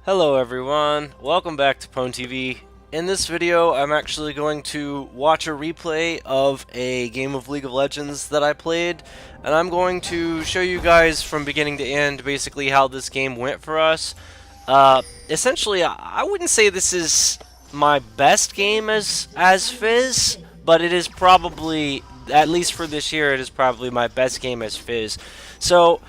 Hello everyone, welcome back to Pwn TV. In this video, I'm actually going to watch a replay of a game of League of Legends that I played, and I'm going to show you guys from beginning to end basically how this game went for us. Essentially, I wouldn't say this is my best game as Fizz, but it is probably, at least for this year, it is probably my best game as Fizz. So,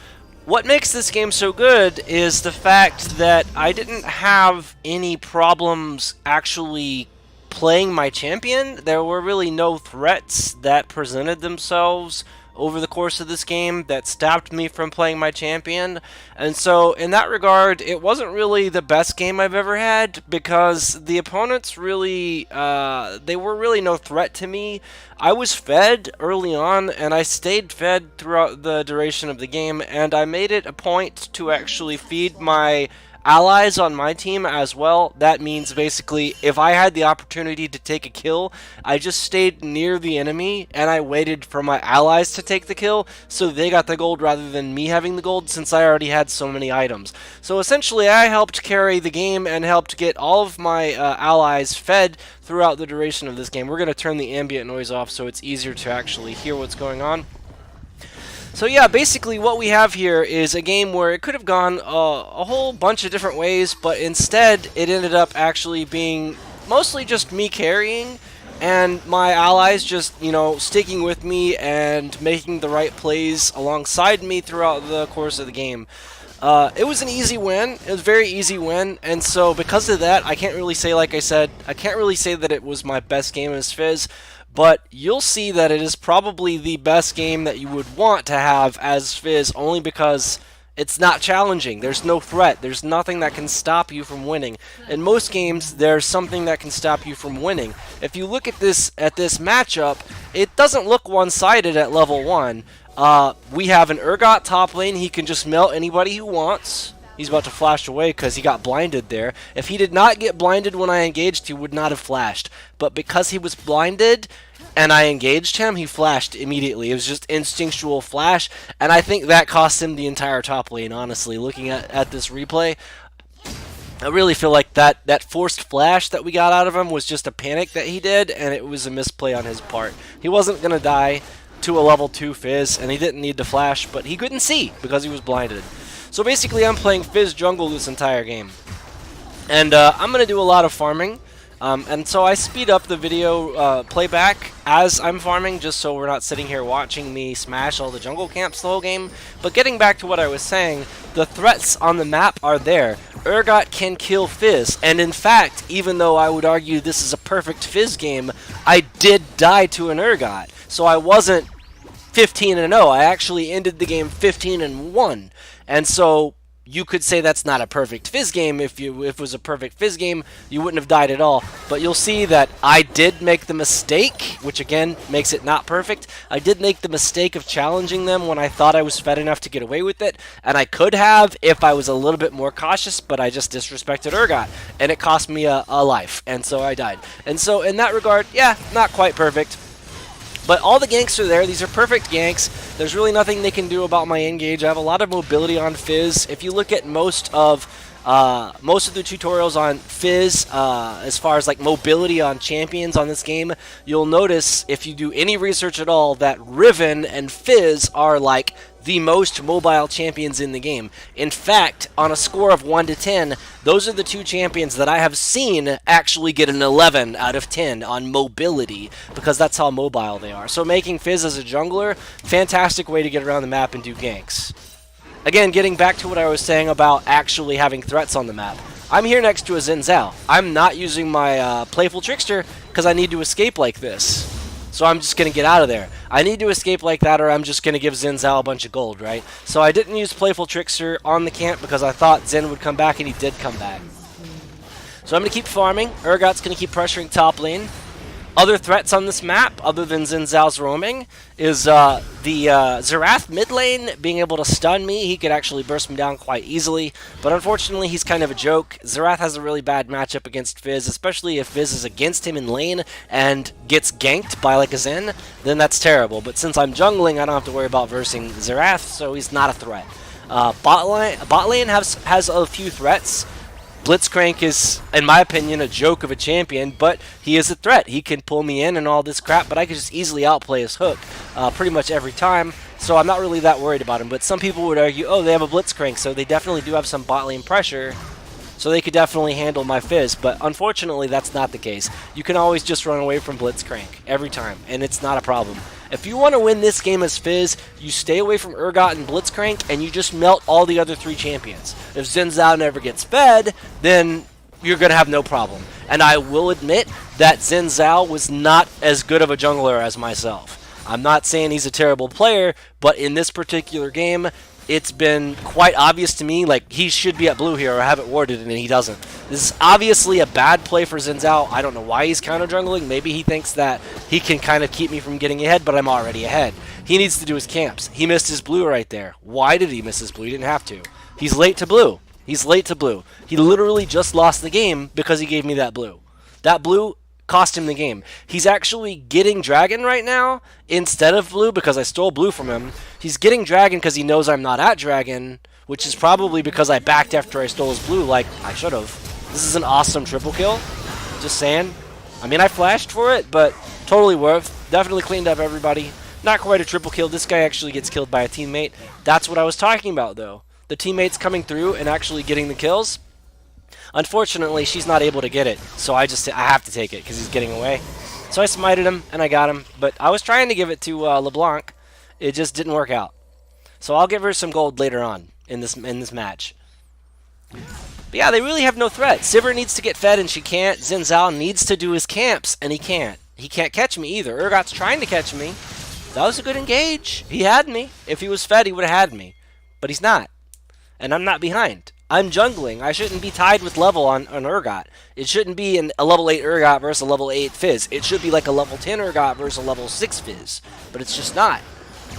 what makes this game so good is the fact that I didn't have any problems actually playing my champion. There were really no threats that presented themselves over the course of this game that stopped me from playing my champion. And so in that regard, it wasn't really the best game I've ever had because the opponents really, they were really no threat to me. I was fed early on, and I stayed fed throughout the duration of the game, and I made it a point to actually feed my allies on my team as well. That means basically if I had the opportunity to take a kill, I just stayed near the enemy and I waited for my allies to take the kill so they got the gold rather than me having the gold, since I already had so many items. So essentially I helped carry the game and helped get all of my allies fed throughout the duration of this game. We're going to turn the ambient noise off so it's easier to actually hear what's going on. So yeah, basically what we have here is a game where it could have gone a whole bunch of different ways, but instead it ended up actually being mostly just me carrying and my allies just, you know, sticking with me and making the right plays alongside me throughout the course of the game. It was an easy win. It was a very easy win, and so because of that, I can't really say, like I said, I can't really say that it was my best game as Fizz, but you'll see that it is probably the best game that you would want to have as Fizz, only because it's not challenging. There's no threat. There's nothing that can stop you from winning. In most games, there's something that can stop you from winning. If you look at this matchup, it doesn't look one-sided at level 1. We have an Urgot top lane. He can just melt anybody he wants. He's about to flash away because he got blinded there. If he did not get blinded when I engaged, he would not have flashed. But because he was blinded and I engaged him, he flashed immediately. It was just instinctual flash, and I think that cost him the entire top lane, honestly. Looking at this replay, I really feel like that forced flash that we got out of him was just a panic that he did, and it was a misplay on his part. He wasn't going to die to a level 2 Fizz, and he didn't need to flash, but he couldn't see because he was blinded. So basically, I'm playing Fizz jungle this entire game. And I'm going to do a lot of farming. And so I speed up the video playback as I'm farming, just so we're not sitting here watching me smash all the jungle camps the whole game. But getting back to what I was saying, the threats on the map are there. Urgot can kill Fizz, and in fact, even though I would argue this is a perfect Fizz game, I did die to an Urgot. So I wasn't 15-0. I actually ended the game 15-1. And so you could say that's not a perfect Fizz game. If it was a perfect Fizz game, you wouldn't have died at all. But you'll see that I did make the mistake, which again makes it not perfect. I did make the mistake of challenging them when I thought I was fed enough to get away with it, and I could have if I was a little bit more cautious, but I just disrespected Urgot, and it cost me a life, and so I died. And so in that regard, yeah, not quite perfect. But all the ganks are there. These are perfect ganks. There's really nothing they can do about my engage. I have a lot of mobility on Fizz. If you look at most of the tutorials on Fizz, as far as like mobility on champions on this game, you'll notice, if you do any research at all, that Riven and Fizz are like the most mobile champions in the game. In fact, on a score of 1 to 10, those are the two champions that I have seen actually get an 11 out of 10 on mobility, because that's how mobile they are. So making Fizz as a jungler, fantastic way to get around the map and do ganks. Again, getting back to what I was saying about actually having threats on the map. I'm here next to a Xin Zhao. I'm not using my Playful Trickster because I need to escape like this. So I'm just going to get out of there. I need to escape like that, or I'm just going to give Xin Zhao a bunch of gold, right? So I didn't use Playful Trickster on the camp because I thought Xin would come back, and he did come back. So I'm going to keep farming. Urgot's going to keep pressuring top lane. Other threats on this map, other than Xin Zhao's roaming, is the Xerath mid lane being able to stun me. He could actually burst me down quite easily, but unfortunately he's kind of a joke. Xerath has a really bad matchup against Fizz, especially if Fizz is against him in lane and gets ganked by like a Zen, then that's terrible. But since I'm jungling, I don't have to worry about versing Xerath, so he's not a threat. Bot lane has a few threats. Blitzcrank is, in my opinion, a joke of a champion, but he is a threat. He can pull me in and all this crap, but I can just easily outplay his hook pretty much every time, so I'm not really that worried about him. But some people would argue, oh, they have a Blitzcrank, so they definitely do have some bot lane pressure, so they could definitely handle my Fizz, but unfortunately that's not the case. You can always just run away from Blitzcrank every time, and it's not a problem. If you want to win this game as Fizz, you stay away from Urgot and Blitzcrank, and you just melt all the other 3 champions. If Xin Zhao never gets fed, then you're going to have no problem. And I will admit that Xin Zhao was not as good of a jungler as myself. I'm not saying he's a terrible player, but in this particular game, it's been quite obvious to me, like, he should be at blue here or have it warded, and he doesn't. This is obviously a bad play for Xin Zhao. I don't know why he's counter jungling. Maybe he thinks that he can kind of keep me from getting ahead, but I'm already ahead. He needs to do his camps. He missed his blue right there. Why did he miss his blue? He didn't have to. He's late to blue. He's late to blue. He literally just lost the game because he gave me that blue. That blue cost him the game. He's actually getting dragon right now instead of blue because I stole blue from him. He's getting dragon because he knows I'm not at dragon, which is probably because I backed after I stole his blue like I should have. This is an awesome triple kill. Just saying. I mean, I flashed for it, but totally worth. Definitely cleaned up everybody. Not quite a triple kill. This guy actually gets killed by a teammate. That's what I was talking about, though. The teammates coming through and actually getting the kills. Unfortunately, she's not able to get it, so I have to take it because he's getting away. So I smited him, and I got him. But I was trying to give it to LeBlanc. It just didn't work out. So I'll give her some gold later on in this match. But yeah, they really have no threat. Sivir needs to get fed, and she can't. Xin Zhao needs to do his camps, and he can't. He can't catch me either. Urgot's trying to catch me. That was a good engage. He had me. If he was fed, he would have had me. But he's not. And I'm not behind. I'm jungling. I shouldn't be tied with level on Urgot. It shouldn't be a level 8 Urgot versus a level 8 Fizz. It should be like a level 10 Urgot versus a level 6 Fizz. But it's just not.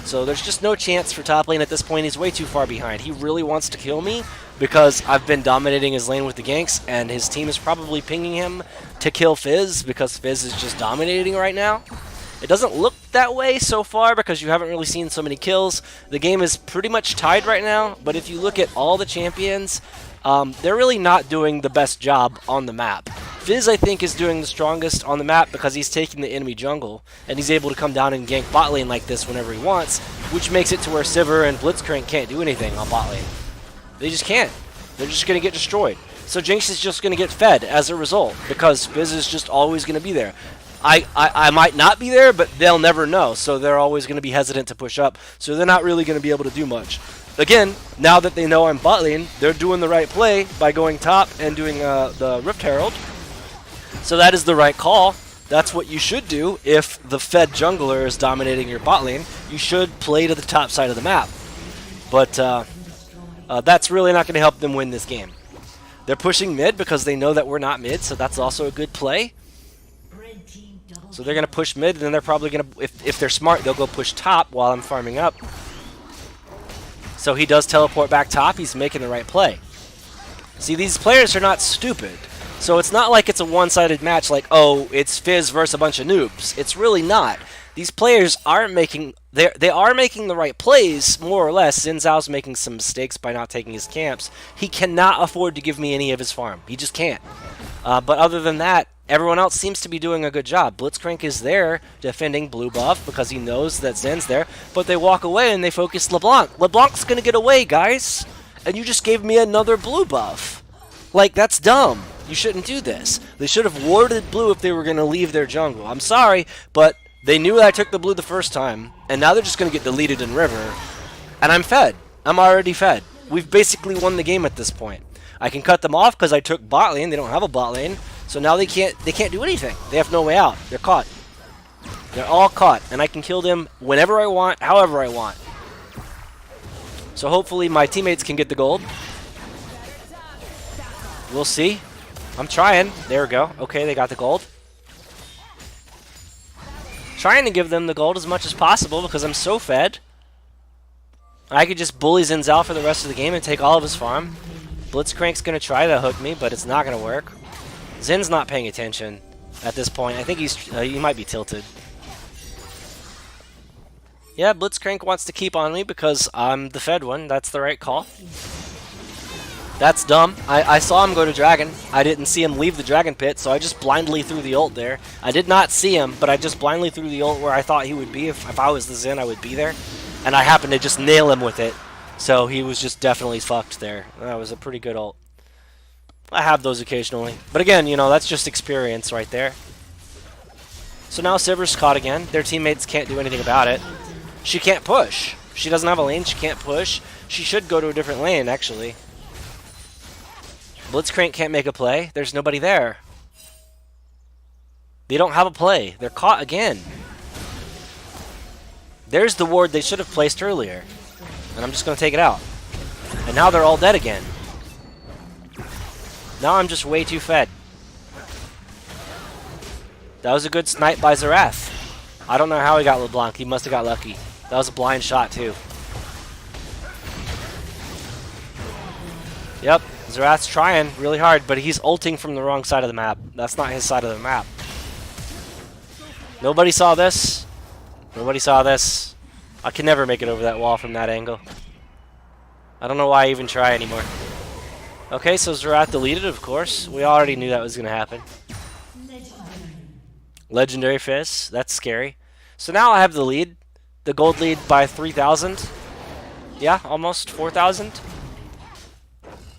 So there's just no chance for top lane at this point. He's way too far behind. He really wants to kill me because I've been dominating his lane with the ganks, and his team is probably pinging him to kill Fizz because Fizz is just dominating right now. It doesn't look that way so far because you haven't really seen so many kills. The game is pretty much tied right now, but if you look at all the champions, they're really not doing the best job on the map. Fizz, I think, is doing the strongest on the map because he's taking the enemy jungle, and he's able to come down and gank bot lane like this whenever he wants, which makes it to where Sivir and Blitzcrank can't do anything on bot lane. They just can't. They're just going to get destroyed. So Jinx is just going to get fed as a result because Fizz is just always going to be there. I might not be there, but they'll never know, so they're always going to be hesitant to push up, so they're not really going to be able to do much. Again, now that they know I'm bot lane, they're doing the right play by going top and doing the Rift Herald. So that is the right call. That's what you should do if the fed jungler is dominating your bot lane. You should play to the top side of the map. But that's really not going to help them win this game. They're pushing mid because they know that we're not mid, so that's also a good play. So they're going to push mid, and then they're probably going to, if they're smart, they'll go push top while I'm farming up. So he does teleport back top. He's making the right play. See, these players are not stupid. So it's not like it's a one-sided match like, oh, it's Fizz versus a bunch of noobs. It's really not. These players aren't making, they are making the right plays, more or less. Xin Zhao's making some mistakes by not taking his camps. He cannot afford to give me any of his farm. He just can't. But other than that, everyone else seems to be doing a good job. Blitzcrank is there defending blue buff because he knows that Zen's there, but they walk away and they focus LeBlanc. LeBlanc's going to get away, guys, and you just gave me another blue buff. Like, that's dumb. You shouldn't do this. They should have warded blue if they were going to leave their jungle. I'm sorry, but they knew I took the blue the first time, and now they're just going to get deleted in river, and I'm fed. I'm already fed. We've basically won the game at this point. I can cut them off because I took bot lane. They don't have a bot lane. So now they can't do anything. They have no way out. They're caught. They're all caught, and I can kill them whenever I want, however I want. So hopefully my teammates can get the gold. We'll see. I'm trying. There we go. Okay, they got the gold. Trying to give them the gold as much as possible because I'm so fed. I could just bully Xin Zhao for the rest of the game and take all of his farm. Blitzcrank's going to try to hook me, but it's not going to work. Zin's not paying attention at this point. I think he might be tilted. Yeah, Blitzcrank wants to keep on me because I'm the fed one. That's the right call. That's dumb. I saw him go to Dragon. I didn't see him leave the Dragon Pit, so I just blindly threw the ult there. I did not see him, but I just blindly threw the ult where I thought he would be. If I was the Zen, I would be there. And I happened to just nail him with it. So he was just definitely fucked there. That was a pretty good ult. I have those occasionally. But again, you know, that's just experience right there. So now Sivir's caught again. Their teammates can't do anything about it. She can't push. She doesn't have a lane. She can't push. She should go to a different lane, actually. Blitzcrank can't make a play. There's nobody there. They don't have a play. They're caught again. There's the ward they should have placed earlier. And I'm just going to take it out. And now they're all dead again. Now I'm just way too fed. That was a good snipe by Xerath. I don't know how he got LeBlanc. He must have got lucky. That was a blind shot, too. Yep, Xerath's trying really hard, but he's ulting from the wrong side of the map. That's not his side of the map. Nobody saw this. Nobody saw this. I can never make it over that wall from that angle. I don't know why I even try anymore. Okay, so Xerath deleted, of course. We already knew that was going to happen. Legendary Fizz. That's scary. So now I have the lead. The gold lead by 3,000. Yeah, almost 4,000.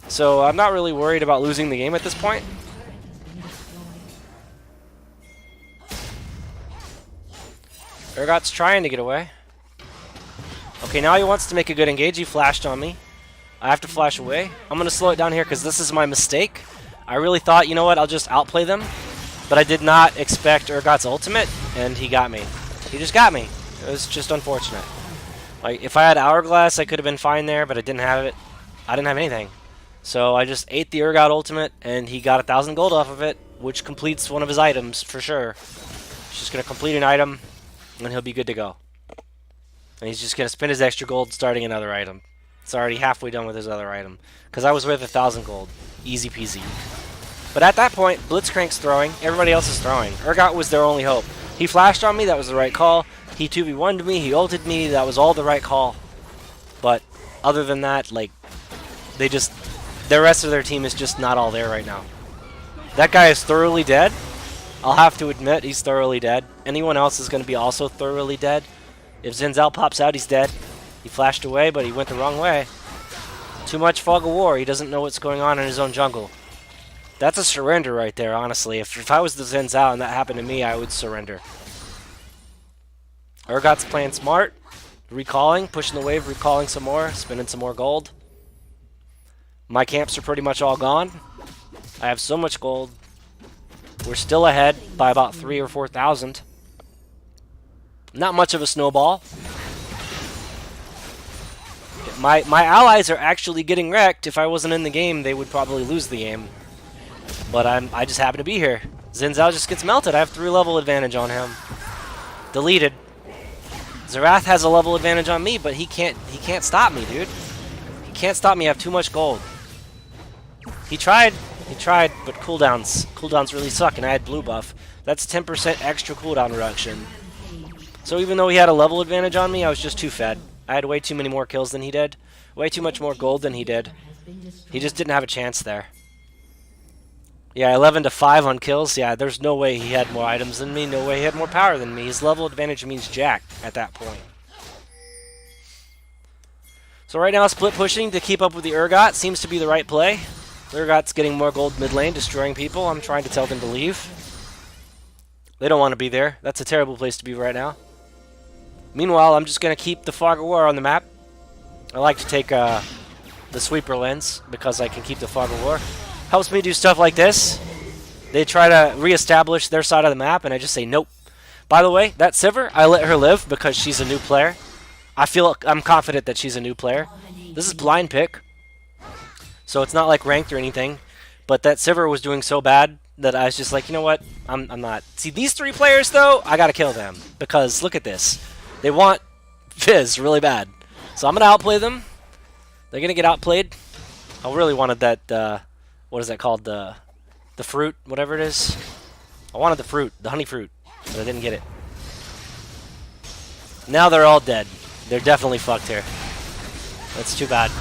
So I'm not really worried about losing the game at this point. Urgot's trying to get away. Okay, now he wants to make a good engage. He flashed on me. I have to flash away. I'm going to slow it down here because this is my mistake. I really thought, you know what, I'll just outplay them. But I did not expect Urgot's ultimate, and he got me. He just got me. It was just unfortunate. Like, if I had Hourglass, I could have been fine there, but I didn't have it. I didn't have anything. So I just ate the Urgot ultimate, and he got 1,000 gold off of it, which completes one of his items, for sure. He's just going to complete an item, and he'll be good to go. And he's just going to spend his extra gold starting another item. It's already halfway done with his other item. Because I was worth 1,000 gold. Easy peasy. But at that point, Blitzcrank's throwing. Everybody else is throwing. Urgot was their only hope. He flashed on me. That was the right call. He 2v1'd me. He ulted me. That was all the right call. But other than that, like, they just... the rest of their team is just not all there right now. That guy is thoroughly dead. I'll have to admit, he's thoroughly dead. Anyone else is going to be also thoroughly dead. If Zinzal pops out, he's dead. He flashed away, but he went the wrong way. Too much fog of war. He doesn't know what's going on in his own jungle. That's a surrender right there, honestly. If I was the Zinzal and that happened to me, I would surrender. Urgot's playing smart. Recalling, pushing the wave, recalling some more, spending some more gold. My camps are pretty much all gone. I have so much gold. We're still ahead by about 3,000 or 4,000. Not much of a snowball. My allies are actually getting wrecked. If I wasn't in the game, they would probably lose the game. But I just happen to be here. Zinzal just gets melted. I have 3 level advantage on him. Deleted. Xerath has a level advantage on me, but he can't stop me, dude. He can't stop me. I have too much gold. He tried, but cooldowns really suck, and I had blue buff. That's 10% extra cooldown reduction. So even though he had a level advantage on me, I was just too fed. I had way too many more kills than he did. Way too much more gold than he did. He just didn't have a chance there. Yeah, 11-5 on kills. Yeah, there's no way he had more items than me. No way he had more power than me. His level advantage means jack at that point. So right now, split pushing to keep up with the Urgot seems to be the right play. Urgot's getting more gold mid lane, destroying people. I'm trying to tell them to leave. They don't want to be there. That's a terrible place to be right now. Meanwhile, I'm just going to keep the Fog of War on the map. I like to take the sweeper lens because I can keep the Fog of War. Helps me do stuff like this. They try to reestablish their side of the map, and I just say nope. By the way, that Sivir, I let her live because she's a new player. I'm confident that she's a new player. This is blind pick, so it's not like ranked or anything. But that Sivir was doing so bad that I was just like, you know what? I'm not. See, these 3 players, though, I got to kill them because look at this. They want Fizz really bad. So I'm going to outplay them. They're going to get outplayed. I really wanted that, what is that called? The fruit, whatever it is. I wanted the fruit, the honey fruit, but I didn't get it. Now they're all dead. They're definitely fucked here. That's too bad.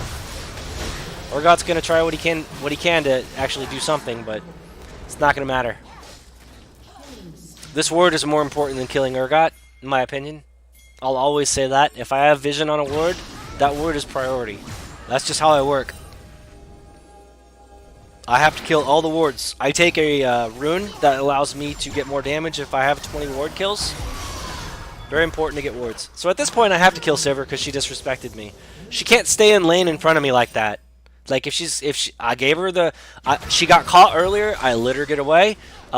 Urgot's gonna try what he can to actually do something, but it's not gonna matter. This ward is more important than killing Urgot, in my opinion. I'll always say that. If I have vision on a ward, that ward is priority. That's just how I work. I have to kill all the wards. I take a rune that allows me to get more damage if I have 20 ward kills. Very important to get wards. So at this point, I have to kill Sivir because she disrespected me. She can't stay in lane in front of me like that. Like I gave her the, she got caught earlier. I let her get away.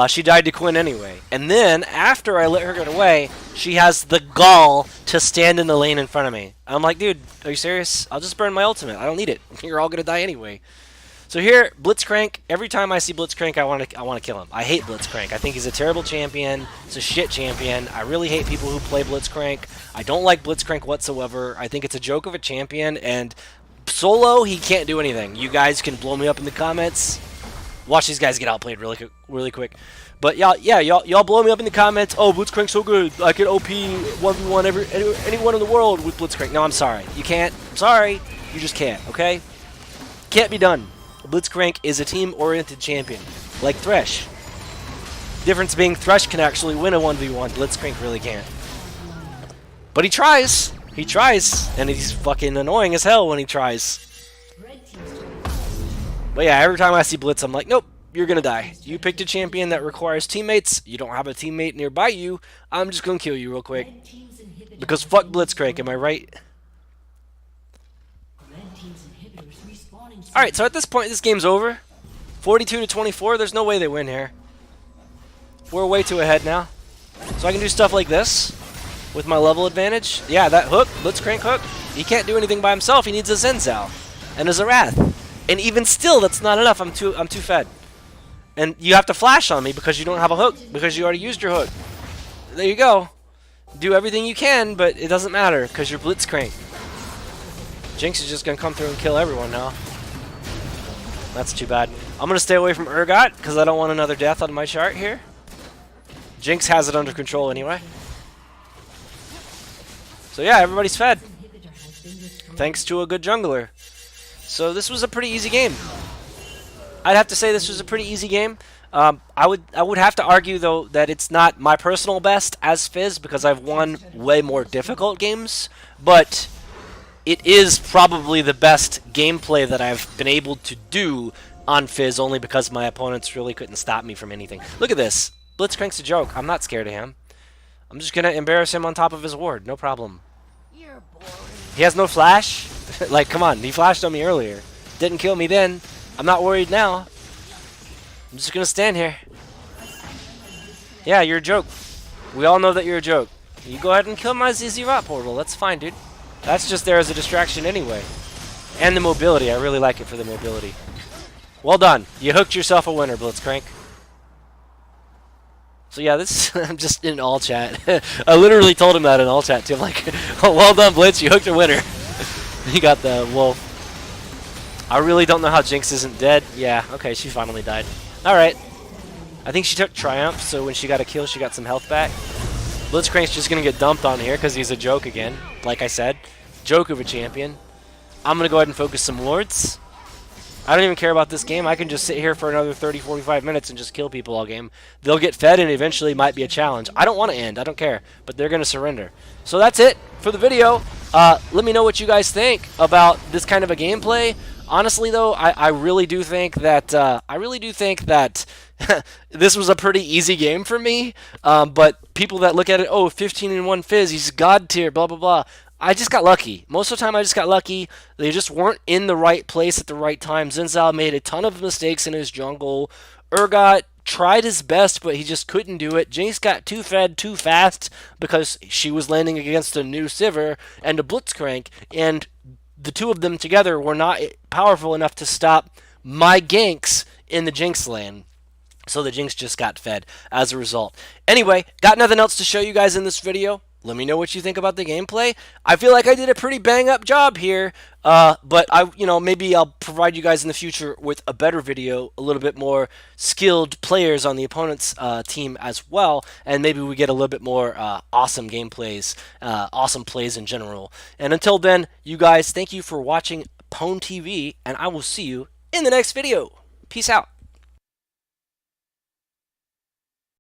She died to Quinn anyway. And then after I let her get away, she has the gall to stand in the lane in front of me. I'm like, dude, are you serious? I'll just burn my ultimate. I don't need it. You're all gonna die anyway. So here, Blitzcrank. Every time I see Blitzcrank, I want to kill him. I hate Blitzcrank. I think he's a terrible champion. It's a shit champion. I really hate people who play Blitzcrank. I don't like Blitzcrank whatsoever. I think it's a joke of a champion, and solo, he can't do anything. You guys can blow me up in the comments. Watch these guys get outplayed really quick. But y'all blow me up in the comments. Oh, Blitzcrank's so good. I can OP 1v1 anyone in the world with Blitzcrank. No, I'm sorry. You can't. I'm sorry. You just can't, okay? Can't be done. Blitzcrank is a team-oriented champion, like Thresh. Difference being Thresh can actually win a 1v1. Blitzcrank really can't. But he tries. He tries. And he's fucking annoying as hell when he tries. But yeah, every time I see Blitz, I'm like, nope, you're gonna die. You picked a champion that requires teammates. You don't have a teammate nearby you. I'm just gonna kill you real quick. Because fuck Blitzcrank, am I right? Alright, so at this point, this game's over. 42-24, there's no way they win here. We're way too ahead now. So I can do stuff like this with my level advantage. Yeah, that hook, Blitzcrank hook, he can't do anything by himself. He needs a Zenzel and a Zerath. And even still, that's not enough. I'm too fed. And you have to flash on me because you don't have a hook, because you already used your hook. There you go. Do everything you can, but it doesn't matter because you're Blitzcrank. Jinx is just going to come through and kill everyone now. That's too bad. I'm going to stay away from Urgot because I don't want another death on my chart here. Jinx has it under control anyway. So yeah, everybody's fed. Thanks to a good jungler. So this was a pretty easy game. I'd have to say this was a pretty easy game. I would have to argue though that it's not my personal best as Fizz because I've won way more difficult games, but it is probably the best gameplay that I've been able to do on Fizz only because my opponents really couldn't stop me from anything. Look at this. Blitzcrank's a joke. I'm not scared of him. I'm just gonna embarrass him on top of his ward. No problem. He has no flash. Like, come on. He flashed on me earlier. Didn't kill me then. I'm not worried now. I'm just gonna stand here. Yeah, you're a joke. We all know that you're a joke. You go ahead and kill my ZZ Rot portal. That's fine, dude. That's just there as a distraction anyway. And the mobility. I really like it for the mobility. Well done. You hooked yourself a winner, Blitzcrank. So yeah, this I'm just in all chat. I literally told him that in all chat too. I'm like, oh, well done, Blitz. You hooked a winner. He got the wolf. I really don't know how Jinx isn't dead. Yeah, okay, she finally died. Alright. I think she took Triumph, so when she got a kill, she got some health back. Blitzcrank's just going to get dumped on here because he's a joke again. Like I said, joke of a champion. I'm going to go ahead and focus some wards. I don't even care about this game. I can just sit here for another 30-45 minutes and just kill people all game. They'll get fed and eventually might be a challenge. I don't want to end. I don't care. But they're going to surrender. So that's it for the video. Let me know what you guys think about this kind of a gameplay. Honestly, though, I really do think that this was a pretty easy game for me. But people that look at it, oh, 15-1 Fizz, he's god tier, blah blah blah. I just got lucky. Most of the time, I just got lucky. They just weren't in the right place at the right time. Zenzel made a ton of mistakes in his jungle. Urgot tried his best, but he just couldn't do it. Jinx got too fed too fast because she was landing against a new Sivir and a Blitzcrank, and the two of them together were not powerful enough to stop my ganks in the Jinx lane. So the Jinx just got fed as a result. Anyway, got nothing else to show you guys in this video. Let me know what you think about the gameplay. I feel like I did a pretty bang-up job here, but maybe I'll provide you guys in the future with a better video, a little bit more skilled players on the opponent's team as well, and maybe we get a little bit more awesome gameplays, awesome plays in general. And until then, you guys, thank you for watching. Pwn TV, and I will see you in the next video. Peace out.